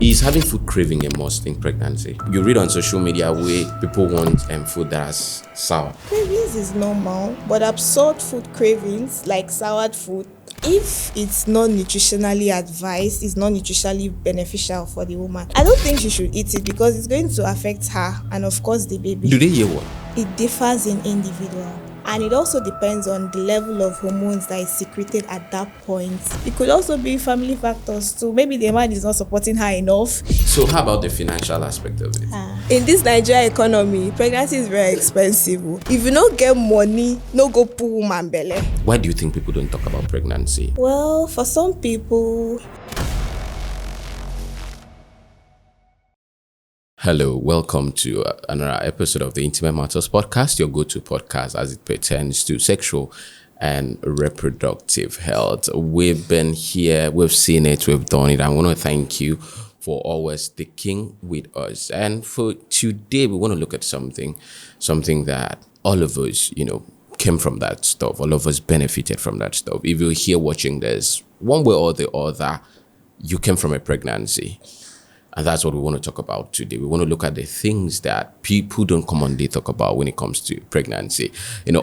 Is having food craving a must in pregnancy? You read on social media where people want food that's sour. Cravings is normal, but absurd food cravings like soured food, if it's not nutritionally advised, it's not nutritionally beneficial for the woman, I don't think she should eat it because it's going to affect her and of course the baby. Do they hear what? It differs in individual. And it also depends on the level of hormones that is secreted at that point. It could also be family factors too. Maybe the man is not supporting her enough. So how about the financial aspect of it? In this Nigeria economy, pregnancy is very expensive. If you don't get money, no go pull woman belly. Why do you think people don't talk about pregnancy? Well, for some people... Hello, welcome to another episode of the Intimate Matters Podcast, your go-to podcast as it pertains to sexual and reproductive health. We've been here, we've seen it, we've done it. I want to thank you for always sticking with us. And for today, we want to look at something that all of us, came from that stuff. All of us benefited from that stuff. If you're here watching this, one way or the other, you came from a pregnancy. And that's what we want to talk about today. We want to look at the things that people don't commonly talk about when it comes to pregnancy.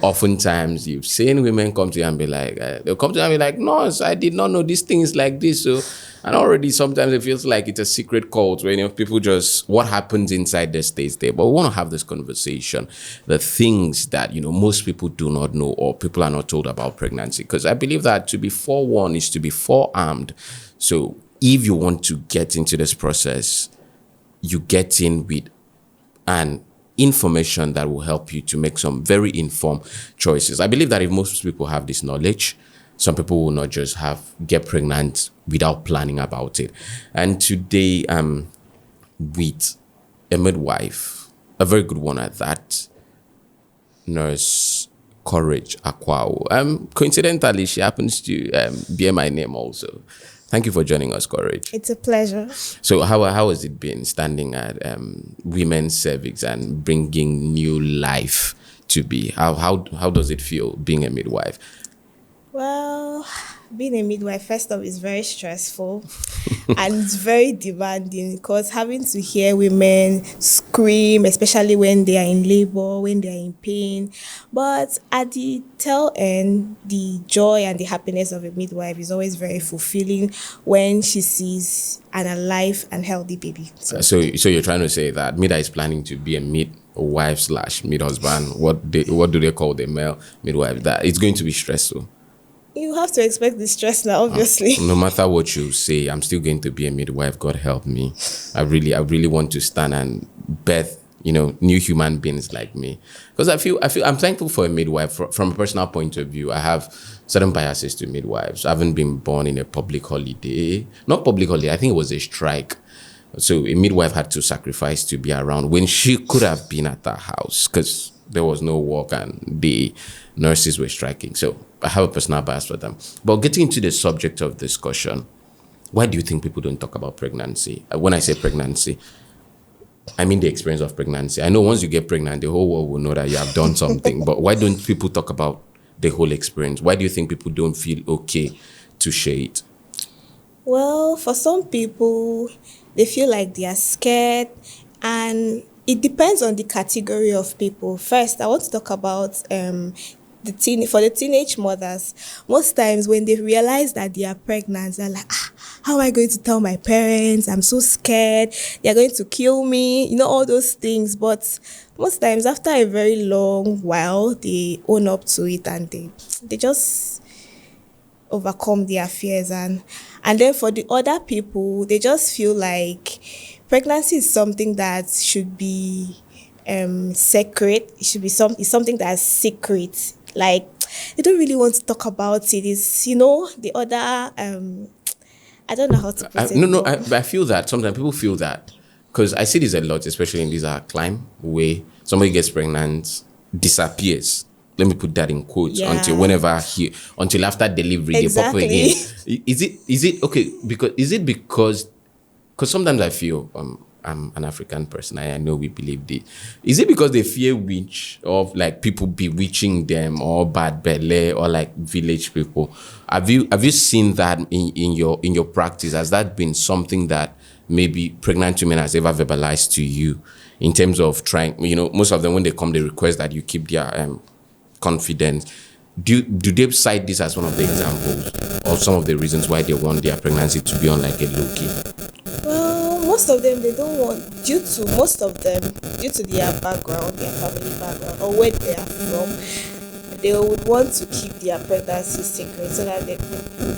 Oftentimes you've seen women come to you and be like, they'll come to you and be like, "Nurse, I did not know these things like this." So, and already sometimes it feels like it's a secret cult where, people just, what happens inside there stays there. But we want to have this conversation, the things that, most people do not know or people are not told about pregnancy. Because I believe that to be forewarned is to be forearmed. So, if you want to get into this process, you get in with an information that will help you to make some very informed choices. I believe that if most people have this knowledge, some people will not just get pregnant without planning about it. And today, with a midwife, a very good one at that, Nurse Courage Akwao. Coincidentally, she happens to bear my name also. Thank you for joining us, Courage. It's a pleasure. So how has it been standing at women's cervix and bringing new life to be? How does it feel being a midwife? Well, being a midwife, first off, is very stressful and it's very demanding because having to hear women scream, especially when they are in labor, when they are in pain. But at the tail end, the joy and the happiness of a midwife is always very fulfilling when she sees an alive and healthy baby. So you're trying to say that Mida is planning to be a midwife / mid-husband. What do they call the male midwife? That it's going to be stressful. You have to expect the stress now, obviously. No matter what you say, I'm still going to be a midwife. God help me. I really want to stand and birth, new human beings like me. Because I'm thankful for a midwife from a personal point of view. I have certain biases to midwives. I haven't been born in a public holiday. Not public holiday, I think it was a strike. So a midwife had to sacrifice to be around when she could have been at her house because there was no work and the nurses were striking. So I have a personal bias for them. But getting into the subject of discussion, why do you think people don't talk about pregnancy? When I say pregnancy, I mean the experience of pregnancy. I know once you get pregnant, the whole world will know that you have done something. But why don't people talk about the whole experience? Why do you think people don't feel okay to share it? Well, for some people, they feel like they are scared, and it depends on the category of people. First, I want to talk about for the teenage mothers. Most times when they realize that they are pregnant, they're like, how am I going to tell my parents? I'm so scared. They're going to kill me. All those things. But most times after a very long while, they own up to it and they just overcome their fears. And then for the other people, they just feel like pregnancy is something that should be sacred. It should be something that's secret. Like, they don't really want to talk about it. It's, the other, I don't know how to put it. No, I feel that sometimes people feel that because I see this a lot, especially in this climb where somebody gets pregnant, disappears. Let me put that in quotes until after delivery, exactly. They pop again. Is it okay? Because sometimes I feel I'm an African person. I know we believe this. Is it because they fear witch, of like people bewitching them, or bad belly, or like village people? Have you seen that in your practice? Has that been something that maybe pregnant women has ever verbalized to you in terms of trying? Most of them, when they come, they request that you keep their confidence. Do they cite this as one of the examples or some of the reasons why they want their pregnancy to be on like a low key? Well, most of them, they don't want, due to their background, their family background, or where they are from, they would want to keep their pregnancy secret so that they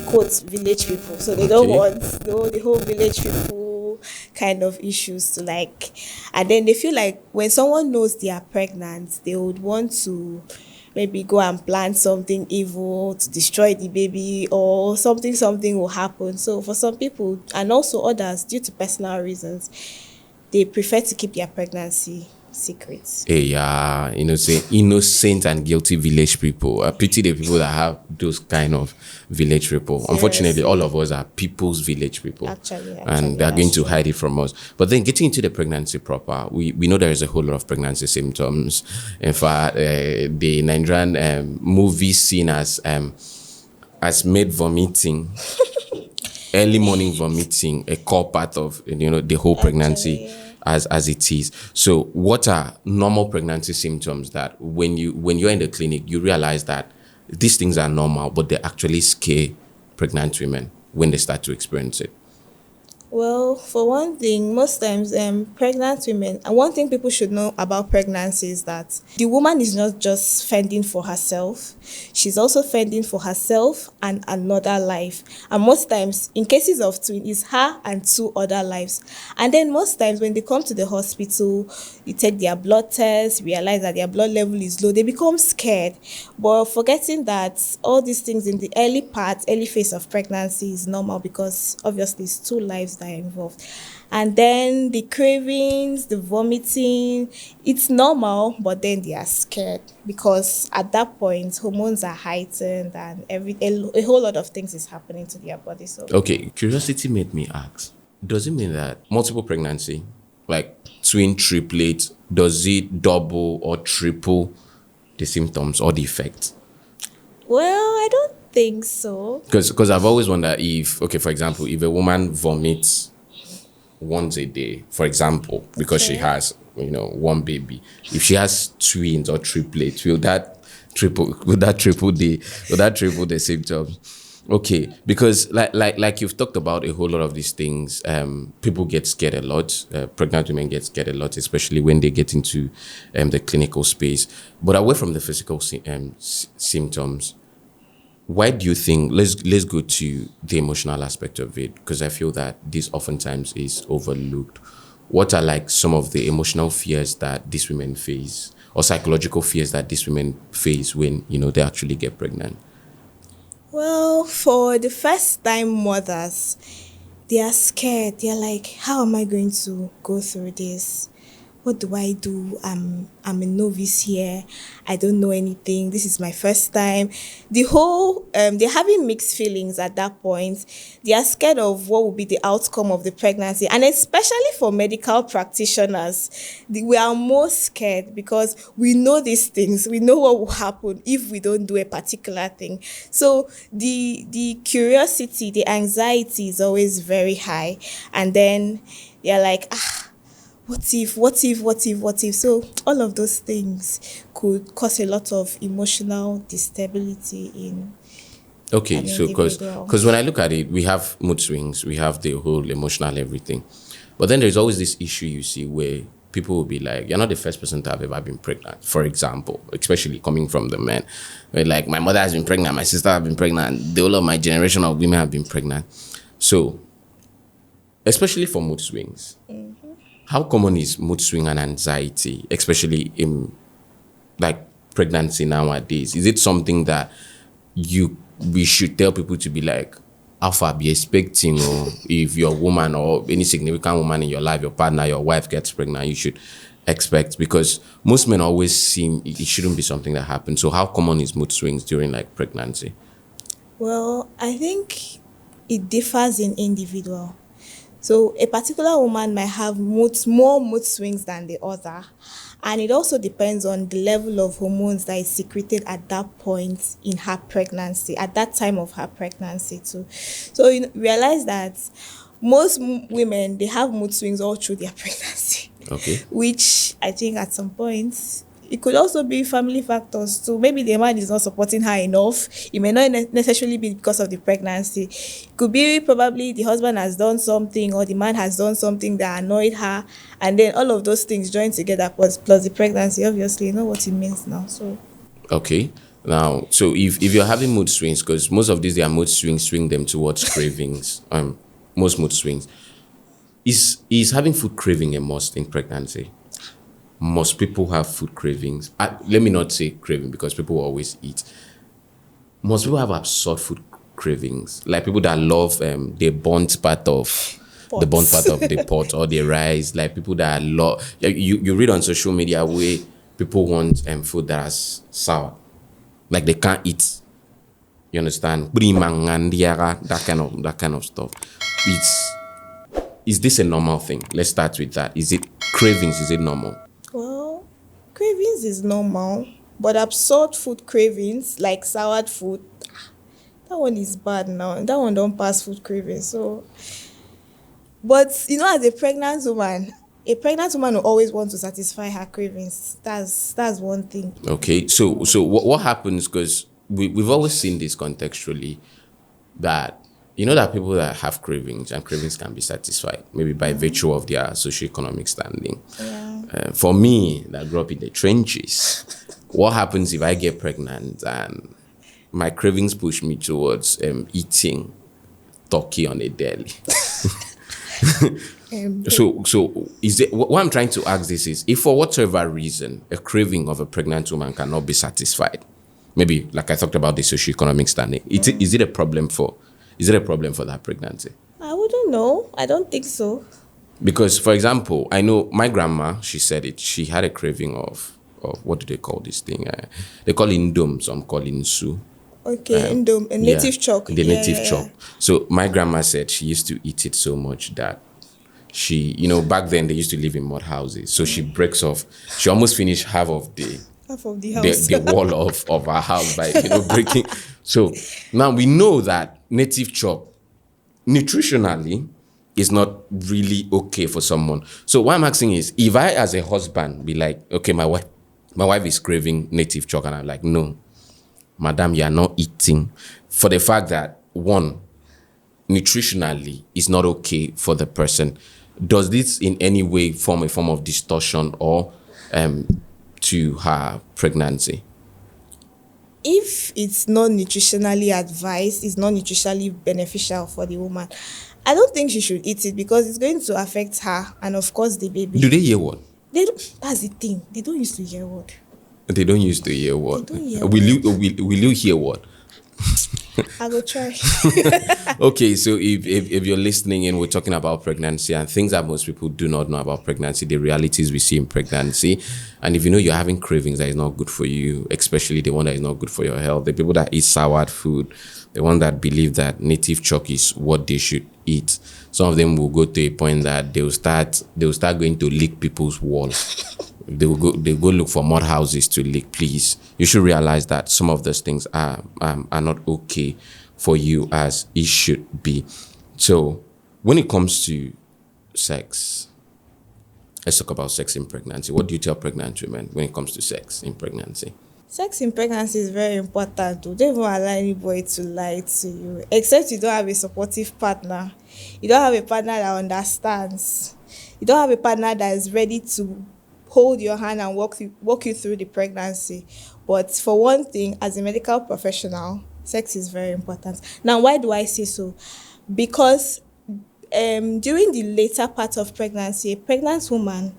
quote village people. So they don't want the whole village people kind of issues to like, and then they feel like when someone knows they are pregnant, they would want to maybe go and plan something evil to destroy the baby, or something will happen. So for some people, and also others, due to personal reasons, they prefer to keep their pregnancy secrets. Yeah, innocent and guilty village people. I pity the people that have those kind of village people. Seriously. Unfortunately, all of us are people's village people. Actually, and they're going to hide it from us. But then getting into the pregnancy proper, we know there is a whole lot of pregnancy symptoms. In fact, the Nigerian movie scene as maid vomiting, early morning vomiting, a core part of the whole pregnancy. Actually, yeah. As it is. So what are normal pregnancy symptoms that when you're in the clinic, you realize that these things are normal, but they actually scare pregnant women when they start to experience it? Well, for one thing, most times pregnant women, and one thing people should know about pregnancy is that the woman is not just fending for herself, she's also fending for herself and another life. And most times, in cases of twin, it's her and two other lives. And then most times when they come to the hospital, you take their blood test, realize that their blood level is low, they become scared. But forgetting that all these things in the early phase of pregnancy is normal, because obviously it's two lives that are involved. And then the cravings, the vomiting, it's normal, but then they are scared because at that point hormones are heightened and a whole lot of things is happening to their body. So okay, curiosity made me ask, does it mean that multiple pregnancy, like twin, triplet, does it double or triple the symptoms or the effects? well, I don't think so. Because I've always wondered if, okay, for example, if a woman vomits once a day, for example, because she has, one baby, if she has twins or triplets, will that triple the symptoms? Okay, because like you've talked about a whole lot of these things, people get scared a lot. Pregnant women get scared a lot, especially when they get into the clinical space. But away from the physical symptoms, why do you think, let's go to the emotional aspect of it, because I feel that this oftentimes is overlooked. What are like some of the emotional fears that these women face, or psychological fears that these women face when they actually get pregnant? Well, for the first time mothers, they are scared. They're like, how am I going to go through this? What do I do? I'm a novice here. I don't know anything. This is my first time. They're having mixed feelings at that point. They are scared of what will be the outcome of the pregnancy. And especially for medical practitioners, we are most scared because we know these things. We know what will happen if we don't do a particular thing. So the curiosity, the anxiety is always very high. And then they're like, what if? So all of those things could cause a lot of emotional instability in. Okay, so because when I look at it, we have mood swings, we have the whole emotional everything. But then there's always this issue you see where people will be like, you're not the first person to have ever been pregnant, for example, especially coming from the men. Where like, my mother has been pregnant, my sister has been pregnant, the whole of my generation of women have been pregnant. So, especially for mood swings, how common is mood swing and anxiety, especially in like pregnancy nowadays? Is it something that we should tell people to be like, Alpha, be expecting, or if you're a woman or any significant woman in your life, your partner, your wife gets pregnant, you should expect? Because most men always seem it shouldn't be something that happens. So how common is mood swings during like pregnancy? Well, I think it differs in individual. So a particular woman might have more mood swings than the other. And it also depends on the level of hormones that is secreted at that point in her pregnancy, at that time of her pregnancy too. So you realize that most women, they have mood swings all through their pregnancy. Okay. Which I think at some point, it could also be family factors too. Maybe the man is not supporting her enough. It may not necessarily be because of the pregnancy. It could be probably the husband has done something or the man has done something that annoyed her, and then all of those things join together plus the pregnancy. Obviously, you know what it means now. So Okay. Now, so if you're having mood swings, because most of these, their mood swing them towards cravings. Most mood swings. Is having food craving a must in pregnancy? Most people have food cravings. Let me not say craving because people always eat. Most people have absurd food cravings. Like people that love the burnt part of the burnt part of the pot or the rice. Like people that love. You read on social media where people want food that's sour, like they can't eat. You understand? That kind of stuff. Is this a normal thing? Let's start with that. Is it cravings? Is it normal? well, cravings is normal, but absurd food cravings like soured food, that one is bad now. That one don't pass food cravings. So, but you know, as a pregnant woman will always want to satisfy her cravings. That's one thing. Okay. So what happens? Because we've always seen this contextually that you know that people that have cravings and cravings can be satisfied maybe by virtue of their socioeconomic standing. Yeah. For me, that grew up in the trenches, what happens if I get pregnant and my cravings push me towards eating turkey on a daily? So is it what I'm trying to ask this is if for whatever reason a craving of a pregnant woman cannot be satisfied, maybe like I talked about the socioeconomic standing, is it a problem for that pregnancy? I wouldn't know. I don't think so. Because, for example, I know my grandma, she said it, she had a craving of what do they call this thing? They call it ndom, some call it nsu. Okay, ndom, a native chalk. The native chalk. So my grandma said she used to eat it so much that she, back then they used to live in mud houses. So she breaks off, she almost finished half of the house. the wall of our house by breaking. So now we know that native chalk nutritionally is not really okay for someone. So what I'm asking is, if I as a husband be like, okay, my wife is craving native chalk, and I'm like, no, madam, you are not eating, for the fact that one, nutritionally is not okay for the person. Does this in any way form a form of distortion or to her pregnancy? If it's not nutritionally advised, it's not nutritionally beneficial for the woman, I don't think she should eat it because it's going to affect her and of course the baby. Do they hear what? That's the thing. They don't used to hear what. They don't used to hear what? They don't hear will you hear what? I will try. Okay, so if you're listening and we're talking about pregnancy and things that most people do not know about pregnancy, the realities we see in pregnancy, and if you know you're having cravings that is not good for you, especially the one that is not good for your health, the people that eat soured food, the one that believe that native chalk is what they should eat, some of them will go to a point that they'll start going to lick people's walls. They go look for mud houses to lick. Please, you should realize that some of those things are not okay for you as it should be. So when it comes to sex, let's talk about sex in pregnancy. What do you tell pregnant women when it comes to sex in pregnancy? Sex in pregnancy is very important. Don't even allow anybody to lie to you, except you don't have a supportive partner. You don't have a partner that understands. You don't have a partner that is ready to hold your hand and walk you through the pregnancy. But for one thing, as a medical professional, sex is very important. Now, why do I say so? Because during the later part of pregnancy, a pregnant woman,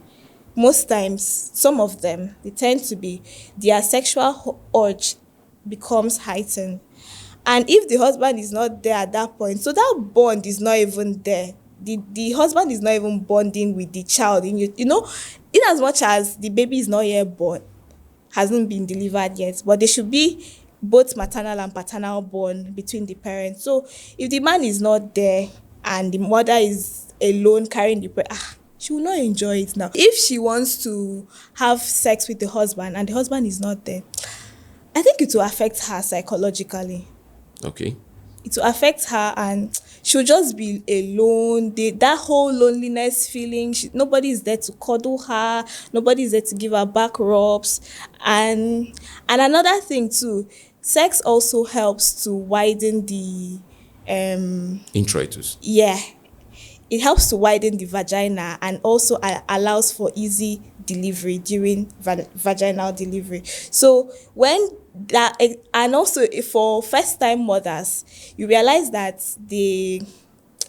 most times, some of them, they tend to be, their sexual urge becomes heightened. And if the husband is not there at that point, so that bond is not even there. The husband is not even bonding with the child. In as much as the baby is not yet born, hasn't been delivered yet, but there should be both maternal and paternal bond between the parents. So if the man is not there and the mother is alone carrying the she will not enjoy it now. If she wants to have sex with the husband and the husband is not there, I think it will affect her psychologically. Okay. It will affect her and she'll just be alone. That whole loneliness feeling, nobody is there to cuddle her, nobody is there to give her back rubs. And another thing too, sex also helps to widen the introitus. Yeah, it helps to widen the vagina and also allows for easy delivery during vaginal delivery. So when that, and also for first time mothers, you realize that the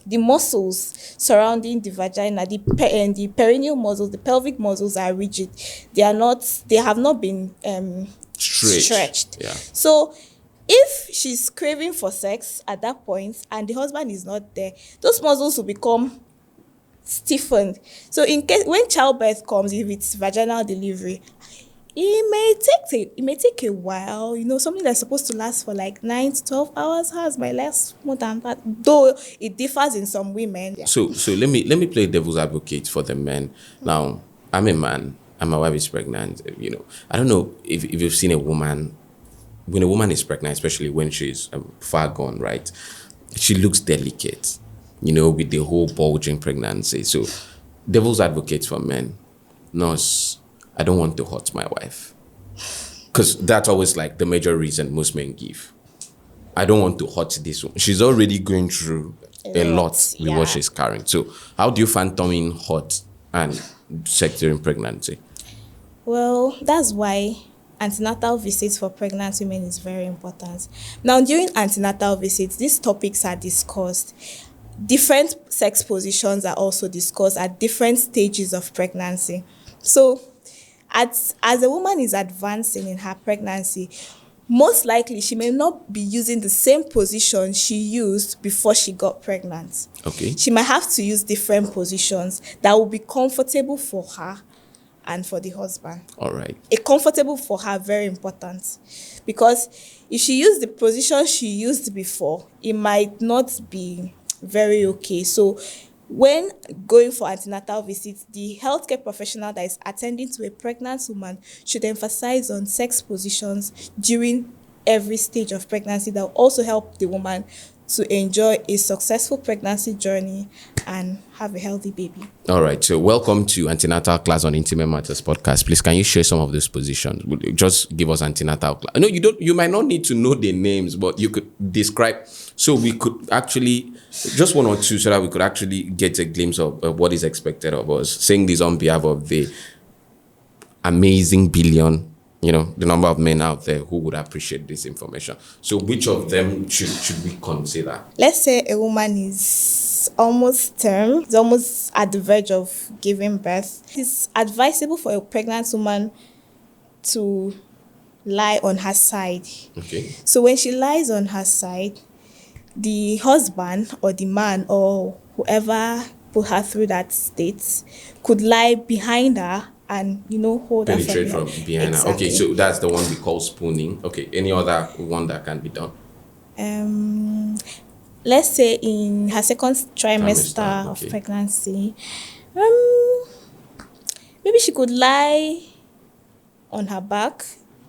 muscles surrounding the vagina, the perineal muscles, the pelvic muscles are rigid. They have not been stretched. Yeah. So if she's craving for sex at that point and the husband is not there, those muscles will become stiffened. So in case when childbirth comes, if it's vaginal delivery, it may take a while. Something that's supposed to last for like 9 to 12 hours might last more than that, though it differs in some women. Yeah. So let me play devil's advocate for the men. Now, I'm a man and my wife is pregnant. I don't know if you've seen a woman. When a woman is pregnant, especially when she's far gone, right? She looks delicate, with the whole bulging pregnancy. So, devil's advocate for men, nurse, I don't want to hurt my wife. Because that's always like the major reason most men give. I don't want to hurt this one. She's already going through a lot with what she's carrying. So, how do you phantom in hurt and sex during pregnancy? Well, that's why antenatal visits for pregnant women is very important. Now, during antenatal visits, these topics are discussed. Different sex positions are also discussed at different stages of pregnancy. So, as a woman is advancing in her pregnancy, most likely she may not be using the same position she used before she got pregnant. Okay. She might have to use different positions that will be comfortable for her and for the husband. All right. Comfortable for her, very important. Because if she used the position she used before, it might not be very okay. So when going for antenatal visits, the healthcare professional that is attending to a pregnant woman should emphasize on sex positions during every stage of pregnancy. That will also help the woman to enjoy a successful pregnancy journey and have a healthy baby. All right. So welcome to Antenatal Class on Intimate Matters podcast. Please, can you share some of those positions? Just give us antenatal class. No, you might not need to know the names, but you could describe. So we could actually, just one or two, so that we could actually get a glimpse of what is expected of us. Saying this on behalf of the amazing billion, the number of men out there who would appreciate this information. So which of them should we consider? Let's say a woman is almost term, is almost at the verge of giving birth. It's advisable for a pregnant woman to lie on her side. Okay. So when she lies on her side, the husband or the man or whoever put her through that state could lie behind her and hold her penetrate from behind. Exactly. Okay, so that's the one we call spooning. Okay, any other one that can be done? Let's say in her second trimester okay. of pregnancy, maybe she could lie on her back.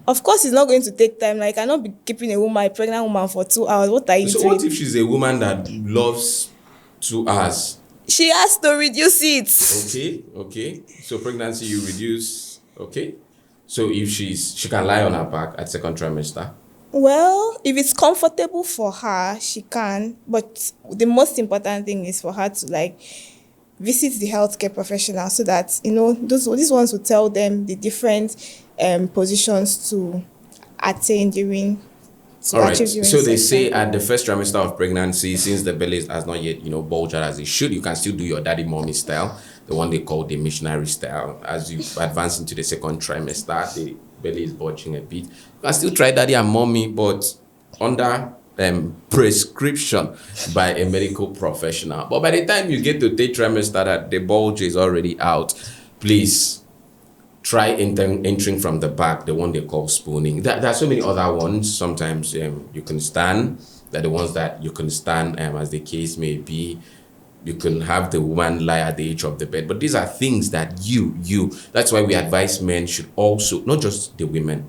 Of course, it's not going to take time. Like, I cannot be keeping a pregnant woman for 2 hours. What are you doing? So what if she's a woman that loves 2 hours? She has to reduce it. Okay. So pregnancy, you reduce. Okay. So if she can lie on her back at second trimester. Well, if it's comfortable for her, she can. But the most important thing is for her to visit the healthcare professional so that these ones will tell them the different positions to attain during. All right. So they say at the first trimester of pregnancy, since the belly has not yet, bulged out as it should, you can still do your daddy mommy style, the one they call the missionary style. As you advance into the second trimester, the belly is bulging a bit. You can still try daddy and mommy, but under prescription by a medical professional. But by the time you get to third trimester, that the bulge is already out, please try entering from the back, the one they call spooning. There are so many other ones. Sometimes you can stand. They're the ones that you can stand, as the case may be. You can have the woman lie at the edge of the bed. But these are things that that's why we advise men should also, not just the women,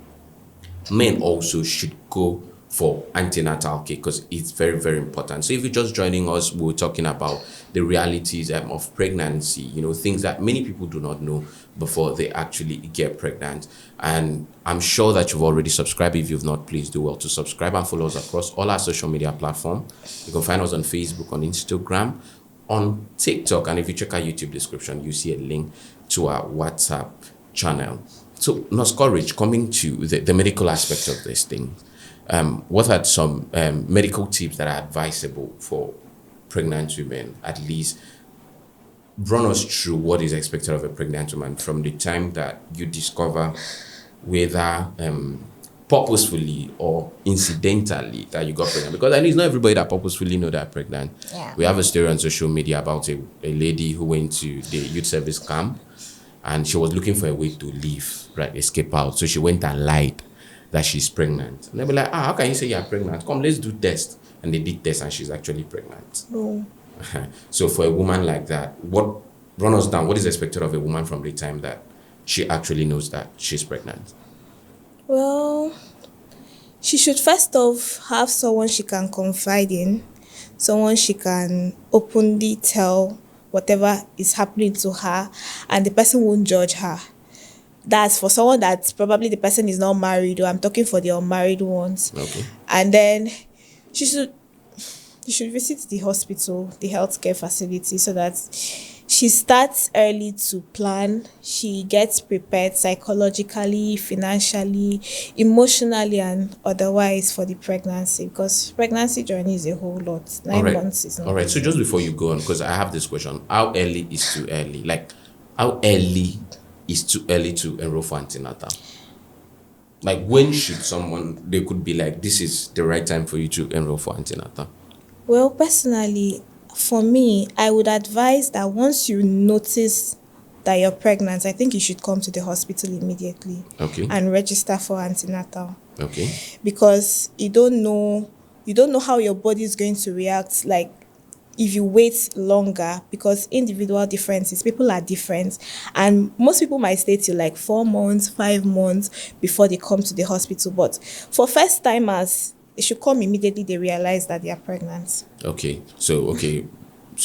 men also should go for antenatal care because it's very, very important. So if you're just joining us, we're talking about the realities of pregnancy, things that many people do not know before they actually get pregnant. And I'm sure that you've already subscribed. If you've not, please do well to subscribe and follow us across all our social media platforms. You can find us on Facebook, on Instagram, on TikTok, and if you check our YouTube description, you see a link to our WhatsApp channel. So, Nurse Courage, coming to the medical aspect of this thing, what are some medical tips that are advisable for pregnant women? At least run us through what is expected of a pregnant woman from the time that you discover whether purposefully or incidentally that you got pregnant. Because I know it's not everybody that purposefully know they're pregnant. Yeah. We have a story on social media about a lady who went to the youth service camp and she was looking for a way to leave, right, escape out. So she went and lied that she's pregnant. And they were like, how can you say you're pregnant? Come, let's do test. And they did test and she's actually pregnant. Oh. So for a woman like that, run us down, what is expected of a woman from the time that she actually knows that she's pregnant? Well, she should first off have someone she can confide in, someone she can openly tell whatever is happening to her, and the person won't judge her. That's for someone that probably the person is not married, or I'm talking for the unmarried ones. Okay. And then she should visit the hospital, the healthcare facility, so that she starts early to plan. She gets prepared psychologically, financially, emotionally, and otherwise for the pregnancy, because pregnancy journey is a whole lot. 9 months is not. All right. So just before you go on, because I have this question, how early is too early? Like, how early is too early to enroll for antenatal? Like, when should they could be like, this is the right time for you to enroll for antenatal? Well, personally, for me, I would advise that once you notice that you're pregnant, I think you should come to the hospital immediately. Okay. And register for antenatal. Okay. Because you don't know how your body is going to react, like if you wait longer, because individual differences, people are different, and most people might stay till like 4 months, 5 months before they come to the hospital. But for first timers, they should come immediately they realize that they are pregnant. Okay. So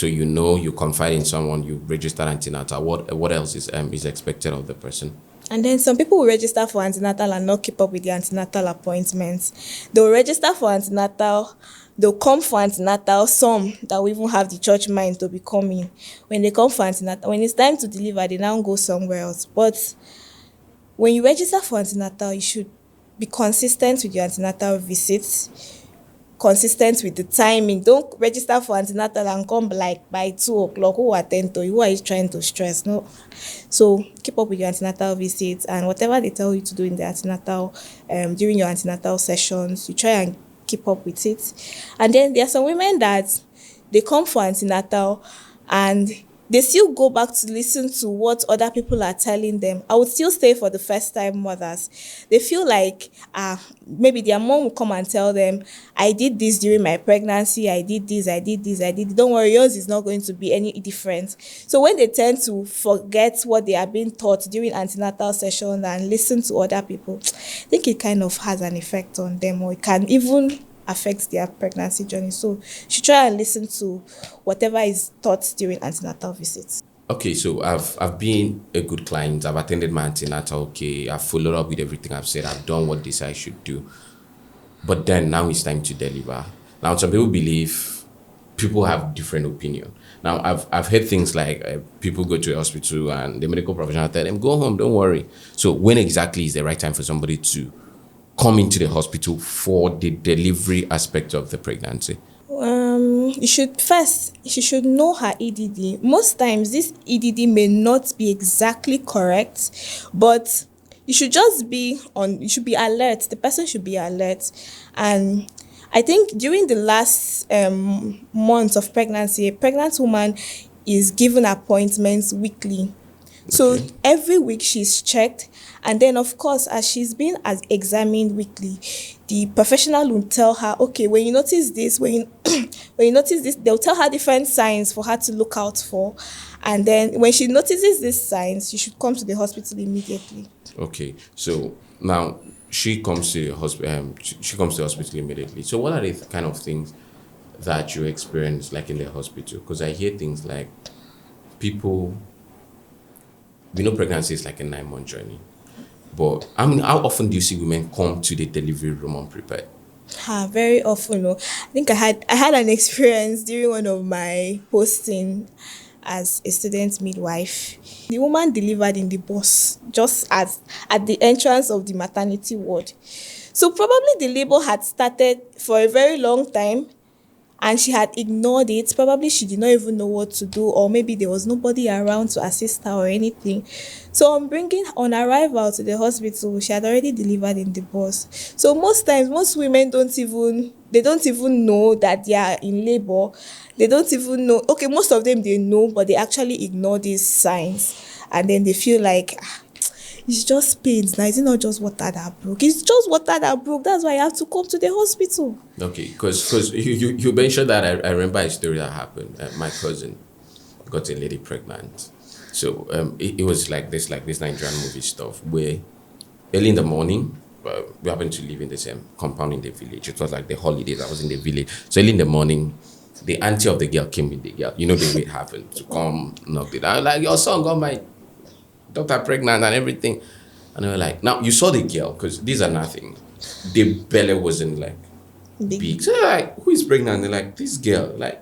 you confide in someone, you register antenatal. What else is expected of the person? And then some people will register for antenatal and not keep up with the antenatal appointments. They'll register for antenatal, they'll come for antenatal, some that will even have the church mind to be coming. When they come for antenatal, when it's time to deliver, they now go somewhere else. But when you register for antenatal, you should be consistent with your antenatal visits, consistent with the timing. Don't register for antenatal and come like by 2:00. Who attend to you? Who are you trying to stress? No. So keep up with your antenatal visits, and whatever they tell you to do in the antenatal, during your antenatal sessions, you try and keep up with it. And then there are some women that they come for antenatal and they still go back to listen to what other people are telling them. I would still stay for the first time mothers. They feel like maybe their mom will come and tell them, I did this during my pregnancy, I did this. Don't worry, yours is not going to be any different. So when they tend to forget what they are being taught during antenatal session and listen to other people, I think it kind of has an effect on them, or it can even affects their pregnancy journey. So you should try and listen to whatever is taught during antenatal visits. Okay, so I've been a good client. I've attended my antenatal. Okay, I've followed up with everything I've said. I've done what this I should do. But then now it's time to deliver. Now some people believe people have different opinion. Now I've heard things like people go to a hospital and the medical professional tell them, go home, don't worry. So when exactly is the right time for somebody to come into the hospital for the delivery aspect of the pregnancy? She should know her EDD. Most times this EDD may not be exactly correct, but you should be alert. The person should be alert. And I think during the last months of pregnancy, a pregnant woman is given appointments weekly So Okay. every week she's checked, and then of course as she's being as examined weekly, the professional will tell her, okay, when you notice this, when you when you notice this, they'll tell her different signs for her to look out for. And then when she notices these signs, she should come to the hospital immediately. Okay. So now she comes to the hospital. She comes to the hospital immediately. So what are the kind of things that you experience like in the hospital? Because I hear things like people. We know pregnancy is like a 9-month journey, but I mean, how often do you see women come to the delivery room unprepared? Very often. No. I think I had an experience during one of my posting as a student midwife. The woman delivered in the bus just at the entrance of the maternity ward. So probably the labor had started for a very long time and she had ignored it. Probably she did not even know what to do, or maybe there was nobody around to assist her or anything. So on arrival to the hospital, she had already delivered in the bus. So most times, most women don't even know that they are in labor. They don't even know. Okay, most of them they know, but they actually ignore these signs, and then they feel like, it's just pains now. Is it not just water that broke? It's just water that broke. That's why I have to come to the hospital. Okay, because you mentioned that I remember a story that happened. My cousin got a lady pregnant. So it was like this Nigerian movie stuff where early in the morning, we happened to live in the same compound in the village. It was like the holidays. I was in the village. So early in the morning, the auntie of the girl came with the girl. You know the way it happened to come knock it. I was like, your son got my daughter pregnant and everything. And they were like, now you saw the girl, because these are nothing. The belly wasn't like big. So they're like, who is pregnant? They're like, this girl. Like,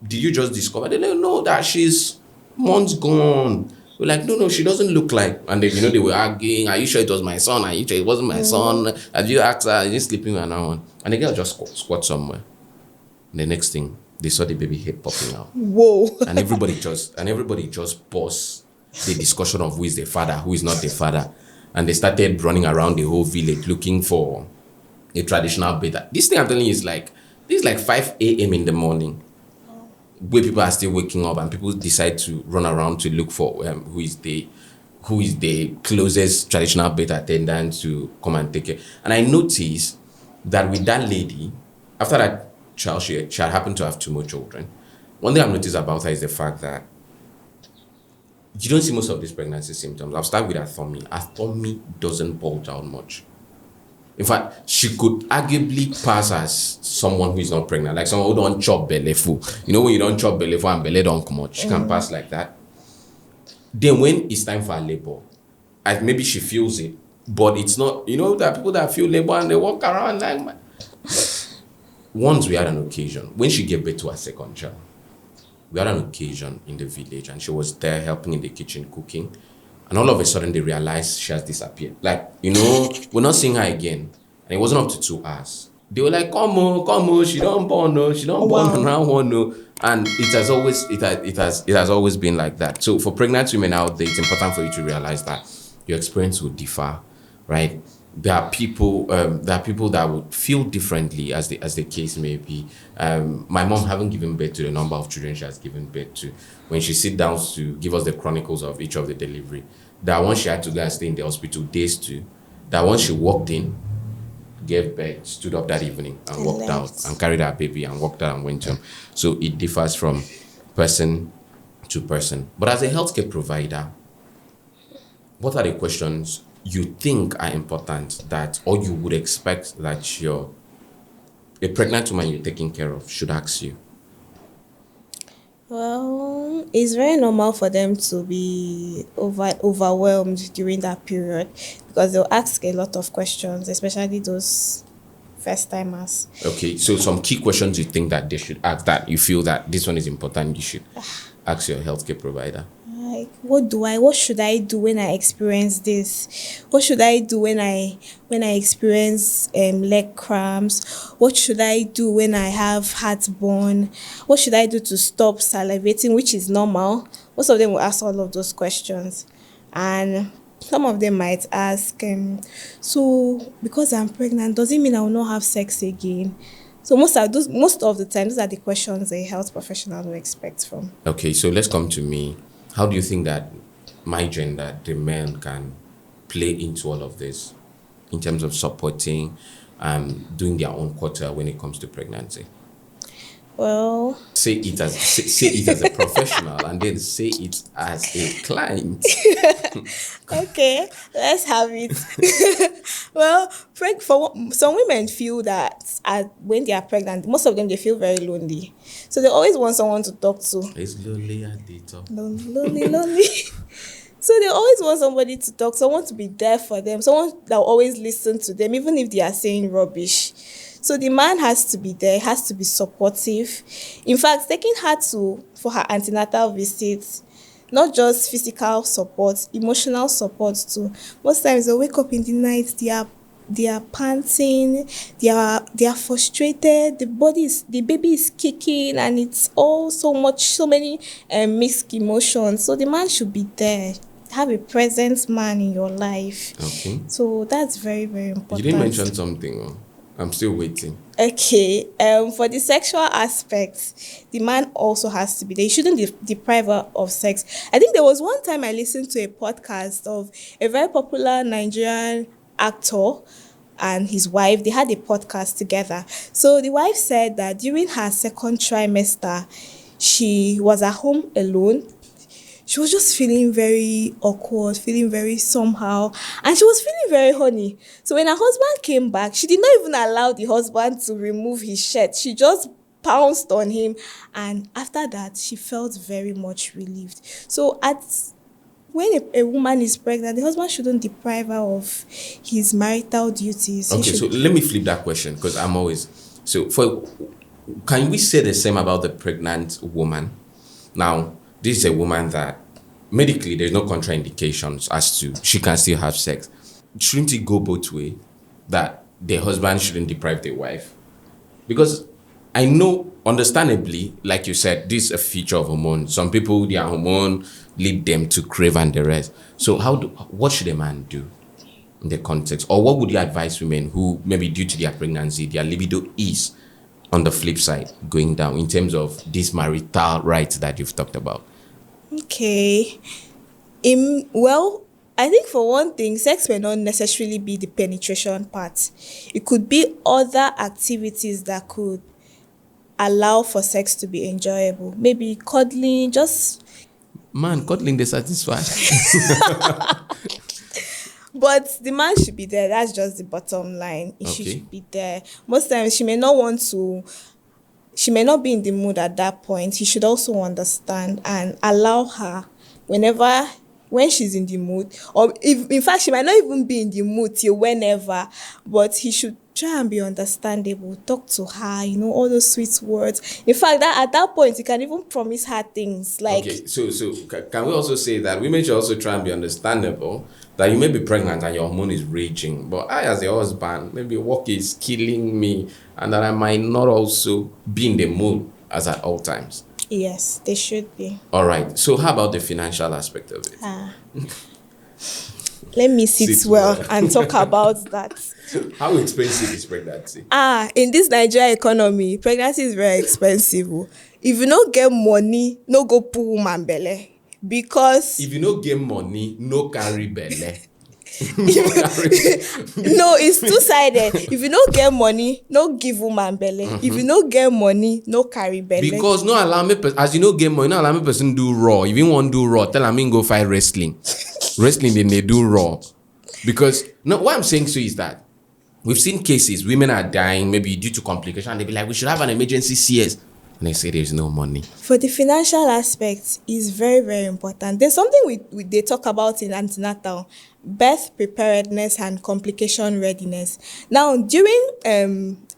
did you just discover? They don't know that she's months gone. We're like, no, she doesn't look like. And then, they were arguing. Are you sure it was my son? Are you sure it wasn't my son? Have you asked her? Are you sleeping with another one? And the girl just squat somewhere. And the next thing, they saw the baby head popping out. Whoa. And everybody just paused the discussion of who is the father, who is not the father. And they started running around the whole village looking for a traditional beta. This thing I'm telling you is like 5 a.m. in the morning, where people are still waking up and people decide to run around to look for who is the closest traditional beta attendant to come and take care. And I noticed that with that lady, after that child, she had happened to have 2 more children. One thing I've noticed about her is the fact that you don't see most of these pregnancy symptoms. I'll start with her tummy. Her tummy doesn't bulge out much. In fact, she could arguably pass as someone who is not pregnant, like someone who don't chop belly full. You know, when you don't chop belly full and belly don't come out, she can pass like that. Then when it's time for her labor, maybe she feels it, but it's not, there are people that feel labor and they walk around like. Once we had an occasion, when she gave birth to her second child, we had an occasion in the village and she was there helping in the kitchen cooking. And all of a sudden they realized she has disappeared. Like, we're not seeing her again. And it wasn't up to 2 hours. They were like, come on, she don't born, no, she don't born around one, no. And it has always been like that. So for pregnant women out there, it's important for you to realize that your experience will differ, right? There are people that would feel differently as the case may be. My mom haven't given birth to the number of children she has given birth to. When she sit down to give us the chronicles of each of the delivery, that once she had to go and stay in the hospital days too, that once she walked in, gave birth, stood up that evening and walked out and carried her baby and walked out and went home. So it differs from person to person. But as a healthcare provider, what are the questions you think are important or you would expect that a pregnant woman you're taking care of should ask you? Well, it's very normal for them to be overwhelmed during that period because they'll ask a lot of questions, especially those first timers. Okay, so some key questions you think that they should ask, that you feel that this one is important, you should ask your healthcare provider. Like, what should I do when I experience this? What should I do when I experience leg cramps? What should I do when I have heartburn? What should I do to stop salivating, which is normal? Most of them will ask all of those questions. And some of them might ask, so because I'm pregnant, does it mean I will not have sex again? So most of the time, those are the questions a health professional will expect from. Okay, so let's come to me. How do you think that my gender, the men can play into all of this in terms of supporting doing their own quota when it comes to pregnancy? Well, Say it as a professional, and then say it as a client. okay, let's have it. Well, some women feel that when they are pregnant, most of them they feel very lonely, so they always want someone to talk to. It's lonely at the top. Lonely, lonely, lonely. So they always want somebody to talk, someone to be there for them, someone that will always listen to them, even if they are saying rubbish. So the man has to be there, has to be supportive. In fact, taking her for her antenatal visits, not just physical support, emotional support too. Most times they wake up in the night, they are panting, they are frustrated, the baby is kicking, and it's all so many mixed emotions. So the man should be there. Have a present man in your life. Okay. So that's very, very important. You didn't mention something. Oh. I'm still waiting. Okay. For the sexual aspect, the man also has to be there. He shouldn't deprive her of sex. I think there was one time I listened to a podcast of a very popular Nigerian actor and his wife. They had a podcast together. So the wife said that during her second trimester, she was at home alone. She was just feeling very awkward, feeling very somehow, and she was feeling very horny. So when her husband came back, she did not even allow the husband to remove his shirt. She just pounced on him, and after that, she felt very much relieved. So when a woman is pregnant, the husband shouldn't deprive her of his marital duties. Okay, so let me flip that question, because I'm always... can we say the same about the pregnant woman? Now, this is a woman that medically there's no contraindications as to she can still have sex. Shouldn't it go both ways? That the husband shouldn't deprive the wife? Because I know, understandably, like you said, this is a feature of hormone. Some people, their hormone lead them to crave and the rest. So what should a man do in the context? Or what would you advise women who maybe due to their pregnancy, their libido is on the flip side going down in terms of this marital rights that you've talked about? Okay. Well, I think for one thing, sex may not necessarily be the penetration part. It could be other activities that could allow for sex to be enjoyable. Maybe cuddling, just... Man, cuddling, they satisfy. But the man should be there. That's just the bottom line. She should be there. Most times, she may not be in the mood at that point. He should also understand and allow her when she's in the mood, or in fact, she might not even be in the mood till whenever, but he should try and be understandable, talk to her, all those sweet words. In fact, that at that point, you can even promise her things like... Okay, so can we also say that women should also try and be understandable, that you may be pregnant and your hormone is raging, but I as a husband, maybe work is killing me, and that I might not also be in the mood as at all times? Yes, they should be. All right, so how about the financial aspect of it? Let me sit well and talk about that. How expensive is pregnancy? In this Nigeria economy, pregnancy is very expensive. If you don't get money, no go put woman belle. Because... If you don't get money, no carry belle. No, it's two-sided. If you don't get money, no give woman belle. If you don't get money, no carry belle. Because no allow me, as you no get money, no allow me person do raw. If you want to do raw, tell me go fight wrestling. Wrestling, then they do raw. Because no, what I'm saying so is that we've seen cases, women are dying, maybe due to complication, they be like, we should have an emergency CS. And they say there's no money. For the financial aspect is very, very important. There's something they talk about in antenatal, birth preparedness and complication readiness. Now, during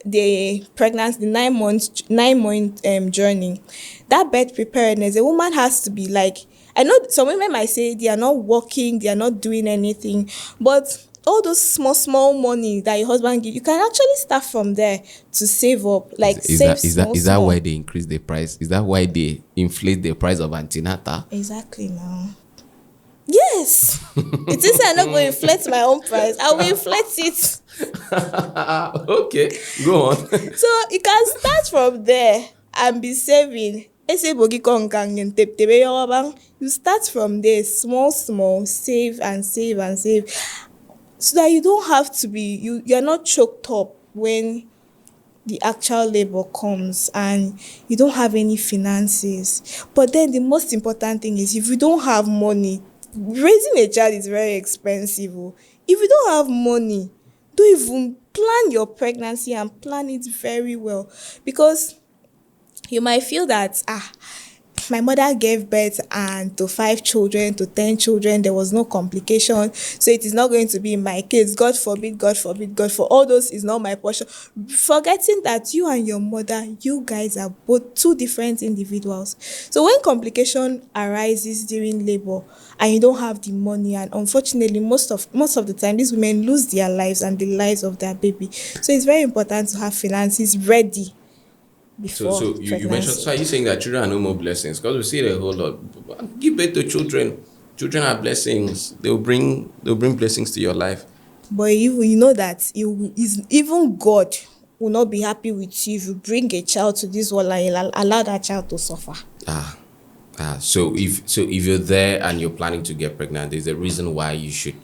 the pregnancy, the 9-month journey, that birth preparedness, a woman has to be like, I know some women might say they are not working, they are not doing anything, but all those small money that your husband gives, you can actually start from there to save up. Like is that why they increase the price? Is that why they inflate the price of antenatal? Exactly now. Yes. It is I'm not going to inflate my own price. I will inflate it. Okay, go on. So you can start from there and be saving. A say bogi kongkang yung tebe bang. You start from there, small, save and save and save, so that you don't have to be you're not choked up when the actual labor comes and you don't have any finances. But then the most important thing is, if you don't have money, raising a child is very expensive. Oh. If you don't have money, don't even plan your pregnancy and plan it very well, because you might feel that my mother gave birth and to 5 children, to 10 children, there was no complication, so it is not going to be my kids. God forbid, God forbid, God for all those is not my portion. Forgetting that you and your mother, you guys are both 2 different individuals. So when complication arises during labor and you don't have the money, and unfortunately most of the time these women lose their lives and the lives of their baby. So it's very important to have finances ready before So you mentioned, so are you saying that children are no more blessings? Because we see it a whole lot. Give birth to children. Children are blessings. They'll bring blessings to your life. But you know that even God will not be happy with you if you bring a child to this world and you allow that child to suffer. So if you're there and you're planning to get pregnant, there's a reason why you should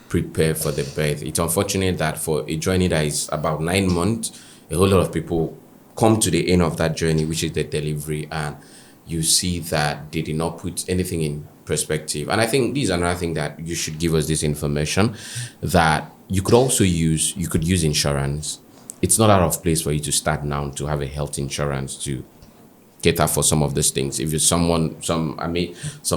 prepare for the birth. It's unfortunate that for a journey that is about 9 months, a whole lot of people come to the end of that journey, which is the delivery, and you see that they did not put anything in perspective. And I think this is another thing that you should give us this information, that you could use insurance. It's not out of place for you to start now to have a health insurance to cater for some of these things. If you're some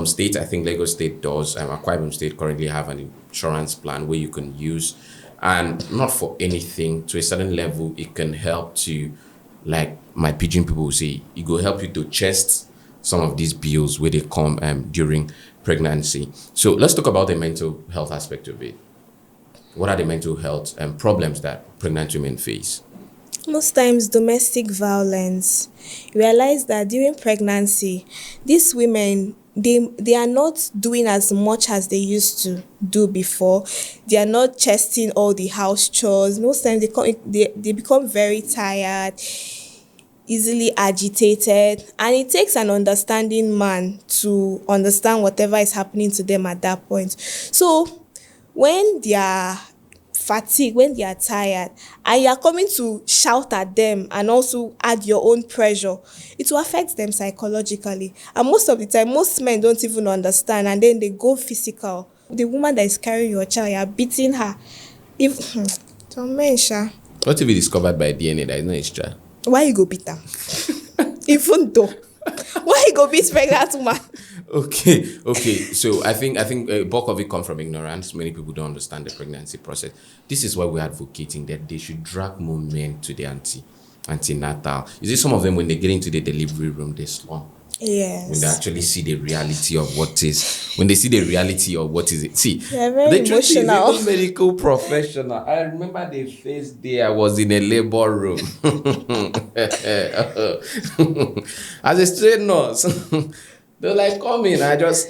states, I think Lagos State does, Akwa Ibom State currently have an insurance plan where you can use, and not for anything, to a certain level, it can help to, like my pidgin people will say, it will help you to chest some of these bills where they come during pregnancy. So let's talk about the mental health aspect of it. What are the mental health problems that pregnant women face? Most times domestic violence. You realize that during pregnancy, these women, they are not doing as much as they used to do before. They are not chesting all the house chores. Most times they become very tired, easily agitated, and it takes an understanding man to understand whatever is happening to them at that point. So when they are fatigued, when they are tired, and you are coming to shout at them and also add your own pressure, it will affect them psychologically. And most of the time, most men don't even understand, and then they go physical. The woman that is carrying your child, you are beating her. Some men, sha. What if it discovered by DNA that is not his child? Why you go beat her? Even though, why you go beat pregnant woman? Okay. So I think a bulk of it comes from ignorance. Many people don't understand the pregnancy process. This is why we're advocating that they should drag more men to the antenatal. You see, some of them, when they get into the delivery room, they slump. Yes. When they actually see the reality of what is, when they see the reality of what is it. See, they're very the truth is, emotional. even medical professional. I remember the first day I was in a labor room as a straight nurse. They're like, come in. I just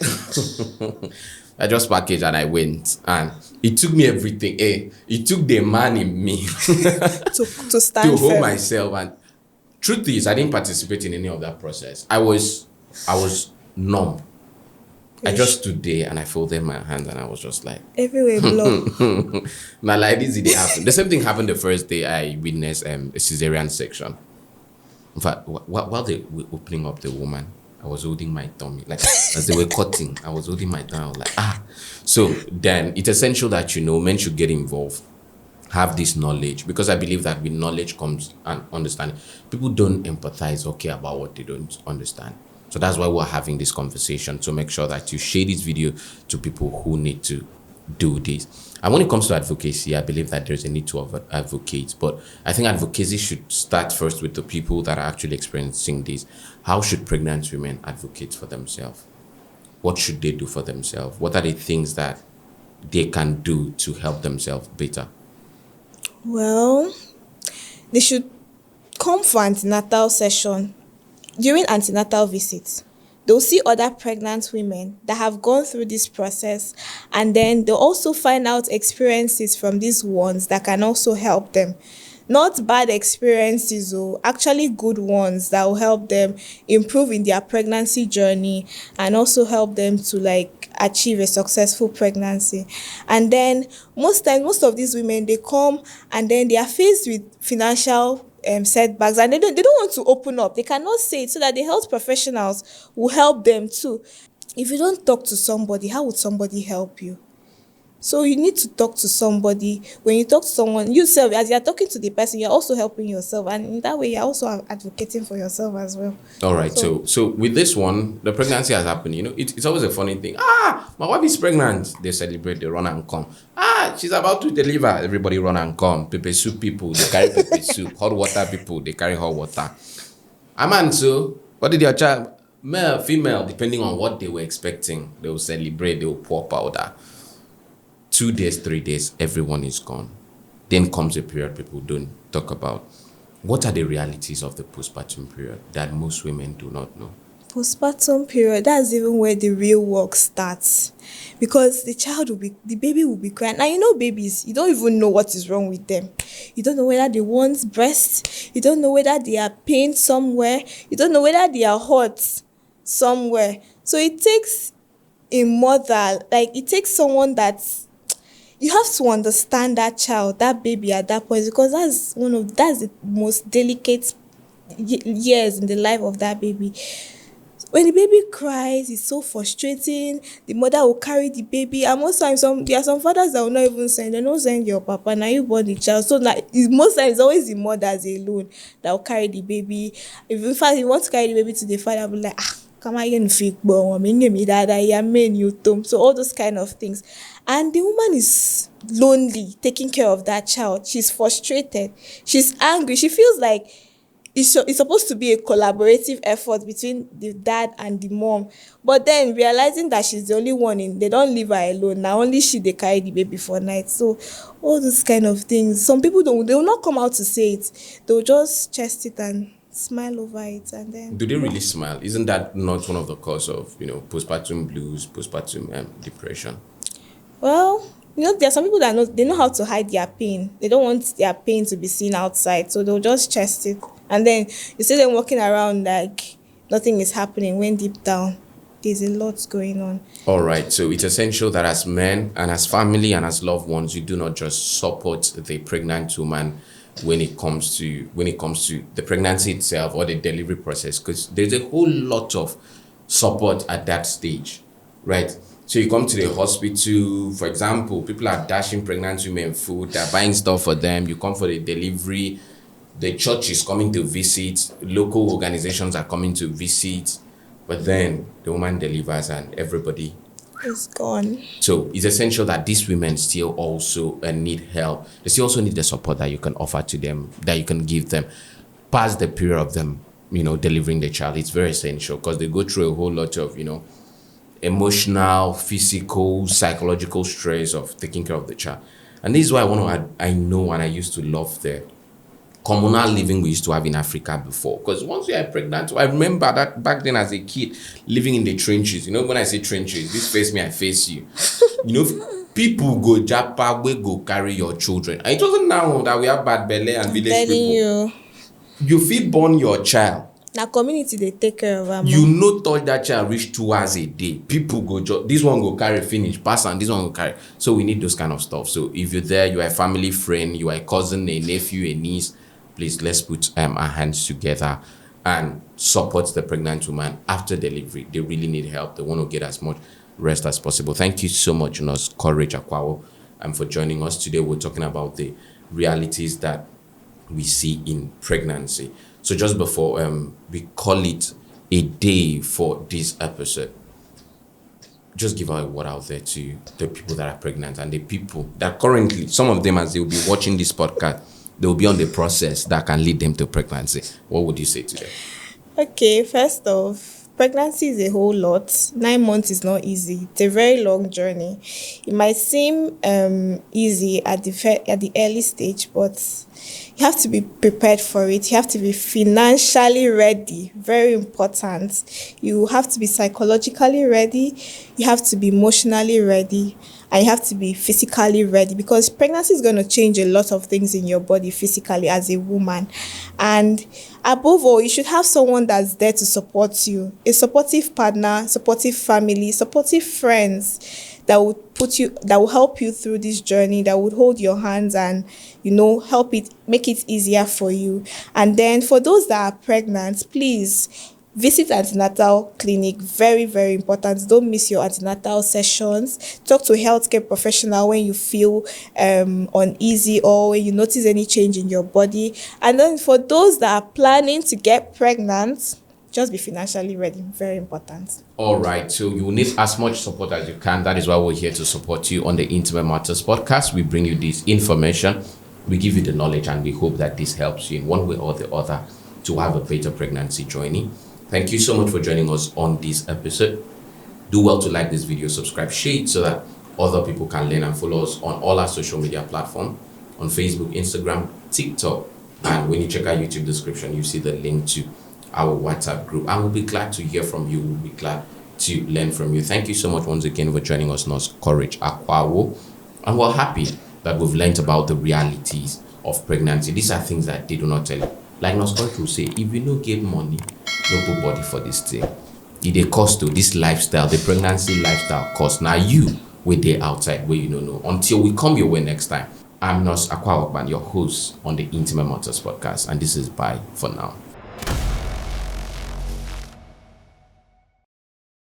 packaged and I went, and it took me everything. It took the man in me to stand to hold firm. myself. And truth is, I didn't participate in any of that process. I was numb. I just stood there and I folded my hands and I was just like, everywhere blood. now like this did happen. The same thing happened the first day I witnessed a cesarean section. In fact, while they were opening up the woman, I was holding my tummy. Like, as they were cutting, I was holding my tummy. I was like, So then it's essential that, men should get involved, have this knowledge, because I believe that with knowledge comes an understanding. People don't empathize or care about what they don't understand. So that's why we're having this conversation, to make sure that you share this video to people who need to do this. And when it comes to advocacy, I believe that there's a need to advocate, but I think advocacy should start first with the people that are actually experiencing this. How should pregnant women advocate for themselves? What should they do for themselves? What are the things that they can do to help themselves better? Well, they should come for antenatal session. During antenatal visits, they'll see other pregnant women that have gone through this process, and then they'll also find out experiences from these ones that can also help them. Not bad experiences, oh, actually good ones that will help them improve in their pregnancy journey and also help them to like achieve a successful pregnancy. And then most times, most of these women, they come and then they are faced with financial setbacks, and they don't want to open up. They cannot say it, so that the health professionals will help them too. If you don't talk to somebody, how would somebody help you? So you need to talk to somebody. When you talk to someone, yourself, as you're talking to the person, you're also helping yourself. And in that way, you're also advocating for yourself as well. All right. So with this one, the pregnancy has happened. It's always a funny thing. My wife is pregnant. They celebrate, they run and come. She's about to deliver. Everybody run and come. Pepper soup people, they carry pepper soup. Hot water people, they carry hot water. Man, so what did your child, male, female, depending on what they were expecting, they will celebrate, they will pour powder. 2 days, 3 days, everyone is gone. Then comes a period people don't talk about. What are the realities of the postpartum period that most women do not know? Postpartum period, that's even where the real work starts, because the baby will be crying. Now, babies, you don't even know what is wrong with them. You don't know whether they want breast. You don't know whether they are pain somewhere. You don't know whether they are hot somewhere. So it takes a mother, like it takes someone you have to understand that child, that baby at that point, because that's the most delicate years in the life of that baby. When the baby cries, it's so frustrating. The mother will carry the baby, and most times there are some fathers that will not even send. They don't send your papa. Now you born the child, so like most times it's always the mothers alone that will carry the baby. If in fact you want to carry the baby to the father, I'll be like, come on, so all those kind of things. And the woman is lonely taking care of that child. She's frustrated. She's angry. She feels like it's supposed to be a collaborative effort between the dad and the mom. But then realizing that she's the only one they don't leave her alone. Now only they carry the baby for night. So all those kind of things. Some people they will not come out to say it. They'll just chest it and smile over it. And then do they really smile? Isn't that not one of the cause of postpartum blues, postpartum depression? Well, there are some people that they know how to hide their pain. They don't want their pain to be seen outside, so they'll just chest it. And then you see them walking around like nothing is happening, when deep down there's a lot going on. All right, so it's essential that as men and as family and as loved ones, you do not just support the pregnant woman when it comes to the pregnancy itself or the delivery process, because there's a whole lot of support at that stage, right? So you come to the hospital, for example, people are dashing pregnant women food, they're buying stuff for them. You come for the delivery, the church is coming to visit, local organizations are coming to visit, but then the woman delivers and everybody is gone. So it's essential that these women still also need help. They still also need the support that you can offer to them, that you can give them past the period of them, delivering the child. It's very essential because they go through a whole lot of, emotional, physical, psychological stress of taking care of the child. And this is why I know and I used to love the communal living we used to have in Africa before. Because once you are pregnant, I remember that back then as a kid, living in the trenches. When I say trenches, this face me, I face you. People go japa, we go carry your children. And it wasn't now that we have bad belly and village people. You feel born your child. Now community, they take care of them. Touch that child reach 2 hours a day. People go, this one go carry finish, pass and this one go carry. So we need those kind of stuff. So if you're there, you are a family friend, you are a cousin, a nephew, a niece, please let's put our hands together and support the pregnant woman after delivery. They really need help. They want to get as much rest as possible. Thank you so much, Nurse Courage Akwawo, for joining us today. We're talking about the realities that we see in pregnancy. So just before we call it a day for this episode, just give out a word out there to the people that are pregnant and the people that currently, some of them as they will be watching this podcast, they will be on the process that can lead them to pregnancy. What would you say to them? Okay, first off, pregnancy is a whole lot. 9 months is not easy. It's a very long journey. It might seem easy at the early stage, but you have to be prepared for it. You have to be financially ready. Very important. You have to be psychologically ready. You have to be emotionally ready. And you have to be physically ready, because pregnancy is going to change a lot of things in your body physically as a woman. And above all, you should have someone that's there to support you, a supportive partner, supportive family, supportive friends that will help you through this journey, that would hold your hands and, make it easier for you. And then for those that are pregnant, please visit antenatal clinic. Very, very important. Don't miss your antenatal sessions. Talk to a healthcare professional when you feel uneasy or when you notice any change in your body. And then for those that are planning to get pregnant, just be financially ready. Very important. All right. So you will need as much support as you can. That is why we're here to support you on the Intimate Matters podcast. We bring you this information. We give you the knowledge, and we hope that this helps you in one way or the other to have a better pregnancy journey. Thank you so much for joining us on this episode. Do well to like this video, subscribe, share it so that other people can learn, and follow us on all our social media platforms, on Facebook, Instagram, TikTok. And when you check our YouTube description, you see the link to our WhatsApp group. And we'll be glad to hear from you. We'll be glad to learn from you. Thank you so much once again for joining us, Nurse Courage Akwawo. And we're happy that we've learned about the realities of pregnancy. These are things that they do not tell you. Like Nurse Courage will say, if you don't get money, no put body for this thing. It cost to this lifestyle, the pregnancy lifestyle cost. Now you wait there outside where you don't know. Until we come your way next time. I'm Nurse Akwawo, your host on the Intimate Matters podcast, and this is bye for now.